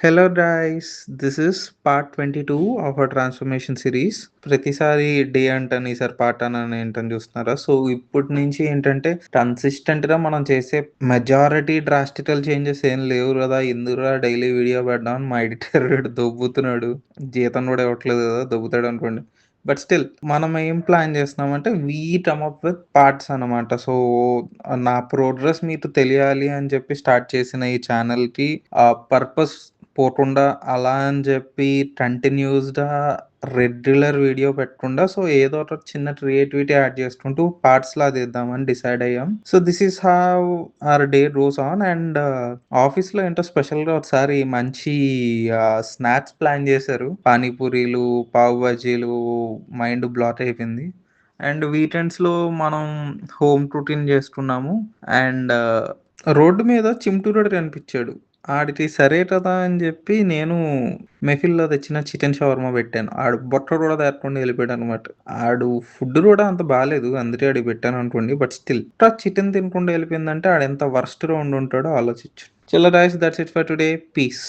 Hello guys, this is part 22 of our transformation series. ప్రతిసారి day అంటాను, ఈసారి part అని ఏంటని చూస్తున్నారా? సో ఇప్పటి నుంచి ఏంటంటే కన్సిస్టెంట్గా మనం చేసే మెజారిటీ డ్రాస్టికల్ చేంజెస్ ఏం లేవు కదా, ఎందుకురా డైలీ వీడియో పెడదామని మా ఎడిటర్ దొబ్బుతున్నాడు. జీతం కూడా ఇవ్వట్లేదు కదా, దొబ్బుతాడు అనుకోండి. బట్ స్టిల్ మనం ఏం ప్లాన్ చేస్తున్నామంటే we come up with parts అనమాట. సో నా ప్రోగ్రెస్ మీకు తెలియాలి అని చెప్పి స్టార్ట్ చేసిన ఈ ఛానల్కి పర్పస్ పోకుండా అలా అని చెప్పి కంటిన్యూస్‌గా రెగ్యులర్ వీడియో పెట్టకుండా సో ఏదో ఒక చిన్న క్రియేటివిటీ యాడ్ చేసుకుంటూ పార్ట్స్‌లా తీద్దామని డిసైడ్ అయ్యాం. So this is how our day goes on. And ఆఫీస్‌లో ఏంటో స్పెషల్‌గా ఒకసారి మంచి స్నాక్స్ ప్లాన్ చేశారు. పానీపూరీలు, పావు బజ్జీలు, మైండ్ బ్లాక్ అయిపోయింది. అండ్ వీకెండ్స్‌లో మనం హోమ్ కుకింగ్ చేసుకున్నాము. అండ్ రోడ్డు మీద చింటూగాడు కనిపించాడు. ఆడికి సరే కదా అని చెప్పి నేను మెఫిల్‌లో తెచ్చిన చికెన్ షవర్మా పెట్టాను. ఆడు బొక్క కూడా తేకుండా వెళ్ళిపోయాడనమాట. ఆడు ఫుడ్ కూడా అంత బాలేదు. అందుకే ఆడికి పెట్టాననుకోండి. బట్ స్టిల్ చికెన్ తినకుండా వెళ్ళిపోయిందంటే ఆడెంత వరస్ట్‌గా ఉండుంటాడో ఆలోచించు. చలో guys, that's it for today. Piece.